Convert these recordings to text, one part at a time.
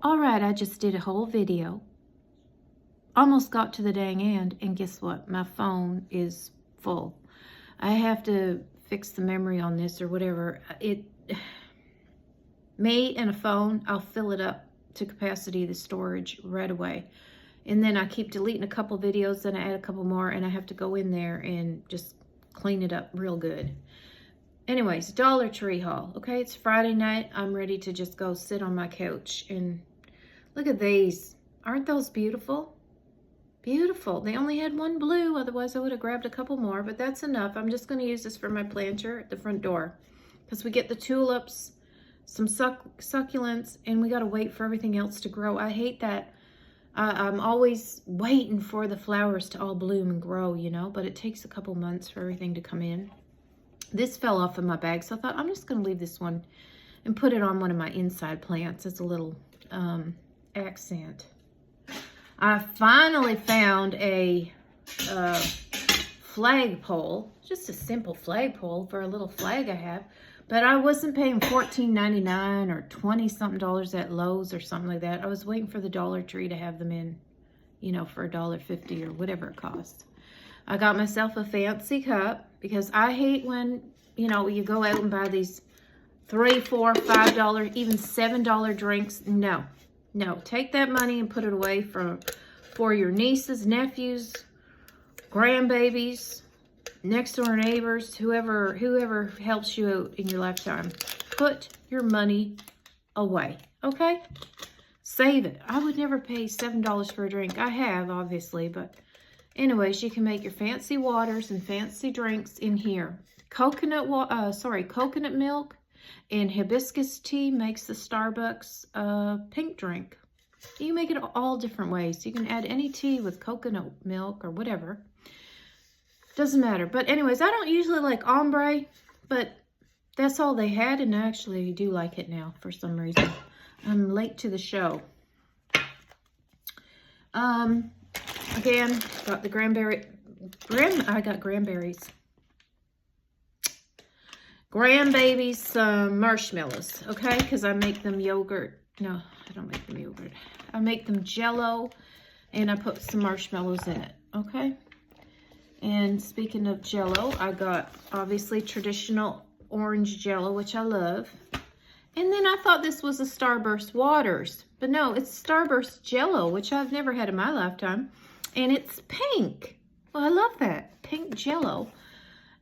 All right, I just did a whole video. Almost got to the dang end, and guess what? My phone is full. I have to fix the memory on this or whatever. Me and a phone, I'll fill it up to capacity, the storage, right away. And then I keep deleting a couple videos, then I add a couple more, and I have to go in there and just clean it up real good. Anyways, Dollar Tree haul. Okay, it's Friday night. I'm ready to just go sit on my couch and look at these. Aren't those beautiful? Beautiful. They only had one blue, otherwise I would have grabbed a couple more, but that's enough. I'm just going to use this for my planter at the front door because we get the tulips, some succulents, and we got to wait for everything else to grow. I hate that. I'm always waiting for the flowers to all bloom and grow, you know, but it takes a couple months for everything to come in. This fell off of my bag, so I thought I'm just going to leave this one and put it on one of my inside plants as a little accent. I finally found a flagpole, just a simple flagpole for a little flag I have, but I wasn't paying $14.99 or 20-something at Lowe's or something like that. I was waiting for the Dollar Tree to have them in, you know, for $1.50 or whatever it costs. I got myself a fancy cup because I hate when, you know, you go out and buy these $3, $4, $5, even $7 drinks. No, take that money and put it away for your nieces, nephews, grandbabies, next door neighbors, whoever helps you out in your lifetime. Put your money away, okay? Save it. I would never pay $7 for a drink. I have, obviously, but anyways, you can make your fancy waters and fancy drinks in here. Coconut milk and hibiscus tea makes the Starbucks pink drink. You can make it all different ways. You can add any tea with coconut milk or whatever. Doesn't matter. But anyways, I don't usually like ombre, but that's all they had, and I actually do like it now for some reason. I'm late to the show. Again, got the I got Granberries. Grandbabies some marshmallows, okay? Because I make them yogurt. No, I don't make them yogurt. I make them Jell-O, and I put some marshmallows in it, okay? And speaking of Jell-O, I got, obviously, traditional orange Jell-O, which I love. And then I thought this was a Starburst Waters. But no, it's Starburst Jell-O, which I've never had in my lifetime. And it's pink. Well, I love that. Pink Jell-O.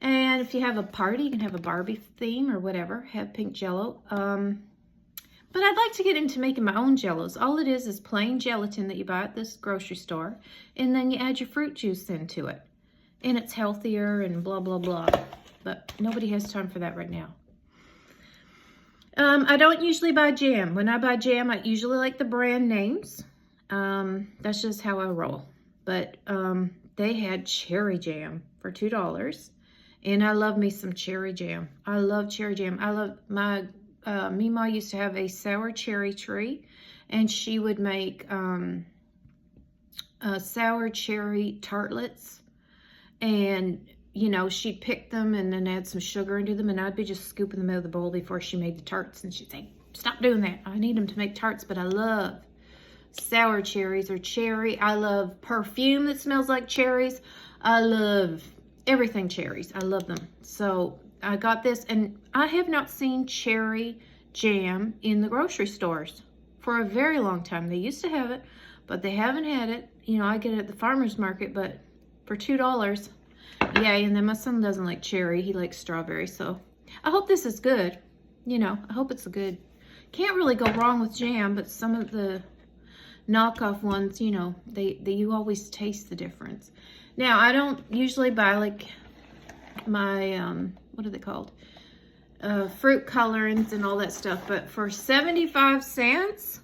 And if you have a party, you can have a Barbie theme or whatever. Have pink Jell-O. But I'd like to get into making my own Jell-Os. All it is plain gelatin that you buy at this grocery store. And then you add your fruit juice into it. And it's healthier and blah, blah, blah. But nobody has time for that right now. I don't usually buy jam. When I buy jam, I usually like the brand names. That's just how I roll. But they had cherry jam for $2. And I love me some cherry jam. I love cherry jam. I love my, Mima used to have a sour cherry tree. And she would make sour cherry tartlets. And, you know, she'd pick them and then add some sugar into them. And I'd be just scooping them out of the bowl before she made the tarts. And she'd say, stop doing that. I need them to make tarts. But I love sour cherries or cherry. I love perfume that smells like cherries. I love everything cherries. I love them. So I got this. And I have not seen cherry jam in the grocery stores for a very long time. They used to have it, but they haven't had it. You know, I get it at the farmer's market, but for $2. Yay. And then my son doesn't like cherry. He likes strawberry. So I hope this is good. You know, I hope it's good. Can't really go wrong with jam, but some of the knockoff ones, you know, you always taste the difference. Now, I don't usually buy like my, what are they called? Fruit colorings and all that stuff. But for 75 cents,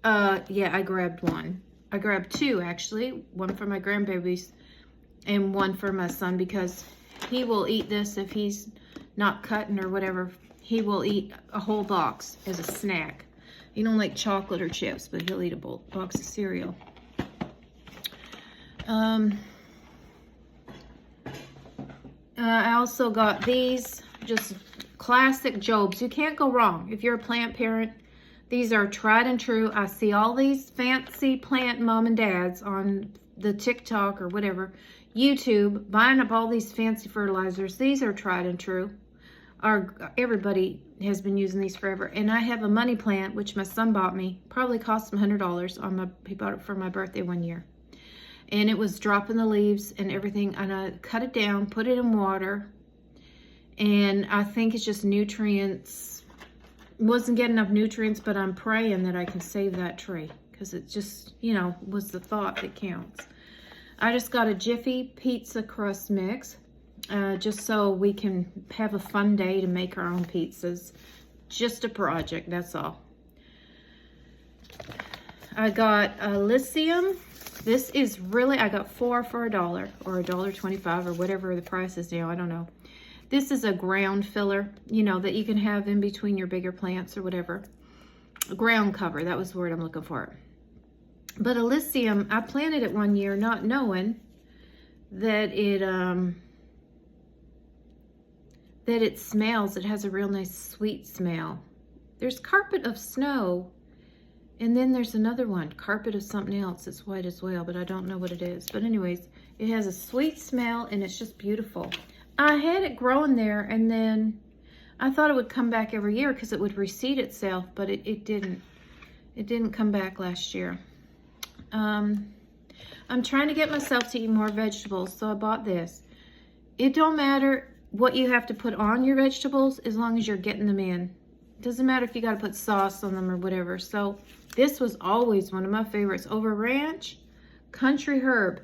yeah, I grabbed one. I grabbed two, actually. One for my grandbabies and one for my son, because he will eat this if he's not cutting or whatever. He will eat a whole box as a snack. He don't like chocolate or chips, but he'll eat a box of cereal. I also got these, just classic Jobs. You can't go wrong. If you're a plant parent, These are tried and true. I see all these fancy plant mom and dads on the TikTok or whatever, YouTube, buying up all these fancy fertilizers. These are tried and true. Everybody has been using these forever. And I have a money plant, which my son bought me. Probably cost him $100. He bought it for my birthday one year. And it was dropping the leaves and everything. And I cut it down, put it in water. And I think it's just nutrients. Wasn't getting enough nutrients, but I'm praying that I can save that tree. Because it just, you know, was the thought that counts. I just got a Jiffy pizza crust mix. Just so we can have a fun day to make our own pizzas. Just a project, that's all. I got Elysium. This is really, I got 4 for $1 or $1.25 or whatever the price is now, I don't know. This is a ground filler, you know, that you can have in between your bigger plants or whatever. Ground cover, that was the word I'm looking for. But Elysium, I planted it one year not knowing that it smells. It has a real nice sweet smell. There's Carpet of Snow, and then there's another one, Carpet of something else. It's white as well, but I don't know what it is. But anyways, it has a sweet smell, and it's just beautiful. I had it growing there, and then I thought it would come back every year because it would reseed itself, but it didn't. It didn't come back last year. I'm trying to get myself to eat more vegetables, so I bought this. It don't matter what you have to put on your vegetables as long as you're getting them in. Doesn't matter if you got to put sauce on them or whatever. So this was always one of my favorites over ranch. Country Herb.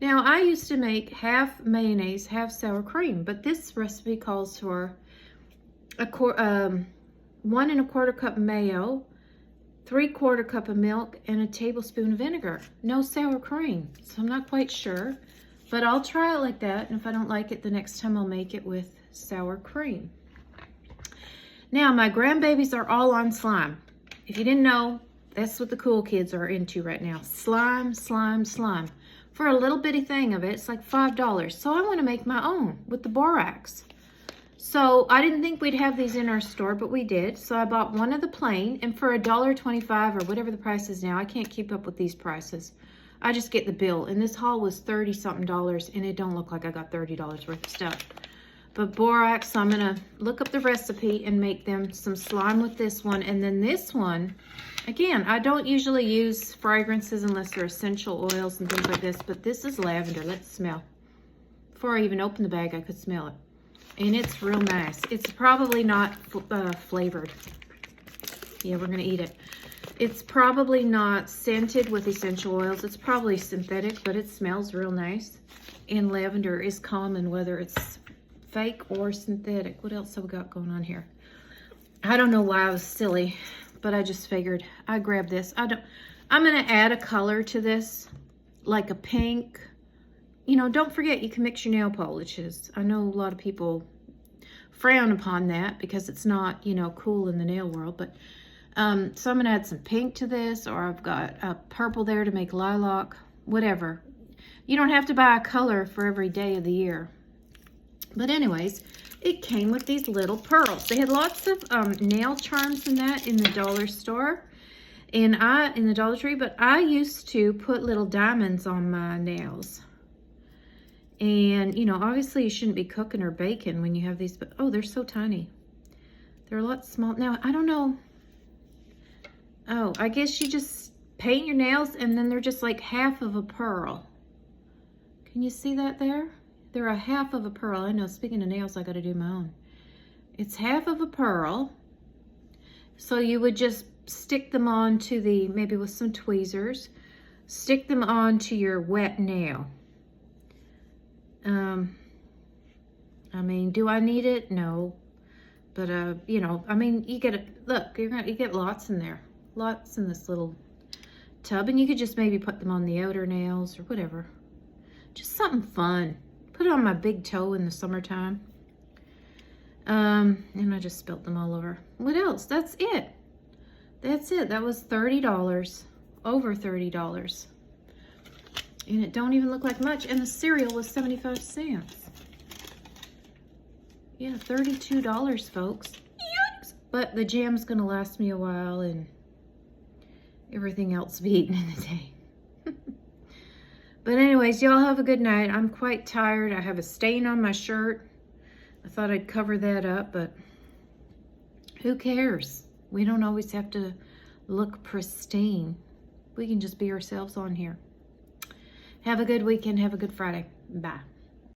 Now I used to make half mayonnaise, half sour cream, but this recipe calls for 1 1/4 cup mayo, 3/4 cup of milk, and a tablespoon of vinegar. No sour cream, so I'm not quite sure. But I'll try it like that, and if I don't like it, the next time I'll make it with sour cream. Now, my grandbabies are all on slime. If you didn't know, that's what the cool kids are into right now. Slime, slime, slime. For a little bitty thing of it, it's like $5. So I want to make my own with the borax. So I didn't think we'd have these in our store, but we did. So I bought one of the plain, and for $1.25 or whatever the price is now, I can't keep up with these prices. I just get the bill, and this haul was $30-something, and it don't look like I got $30 worth of stuff. But borax, so I'm gonna look up the recipe and make them some slime with this one. And then this one, again, I don't usually use fragrances unless they're essential oils and things like this, but this is lavender. Let's smell. Before I even open the bag, I could smell it. And it's real nice. It's probably not flavored. Yeah, we're gonna eat it. It's probably not scented with essential oils. It's probably synthetic, but it smells real nice. And lavender is common, whether it's fake or synthetic. What else have we got going on here? I don't know why I was silly, but I just figured I grabbed this. I'm gonna add a color to this, like a pink. You know, don't forget you can mix your nail polishes. I know a lot of people frown upon that because it's not, you know, cool in the nail world, but so I'm gonna add some pink to this, or I've got a purple there to make lilac, whatever. You don't have to buy a color for every day of the year. But anyways, it came with these little pearls. They had lots of nail charms in that in the dollar store, and in the Dollar Tree, but I used to put little diamonds on my nails. And, you know, obviously you shouldn't be cooking or baking when you have these, but oh, they're so tiny. They're a lot small. Now, I don't know. Oh, I guess you just paint your nails and then they're just like half of a pearl. Can you see that there? They're a half of a pearl. I know, speaking of nails, I got to do my own. It's half of a pearl. So you would just stick them on to the, maybe with some tweezers, stick them onto your wet nail. I mean, do I need it? No. But, you know, I mean, you get it. Look, you get lots in there. Lots in this little tub. And you could just maybe put them on the outer nails or whatever. Just something fun. Put it on my big toe in the summertime. And I just spilt them all over. What else? That's it. That's it. That was $30. Over $30. And it don't even look like much. And the cereal was 75 cents. Yeah, $32, folks. Yikes! But the jam's gonna last me a while, and everything else be eaten in a day. But anyways, y'all have a good night. I'm quite tired. I have a stain on my shirt. I thought I'd cover that up, but who cares? We don't always have to look pristine. We can just be ourselves on here. Have a good weekend. Have a good Friday. Bye.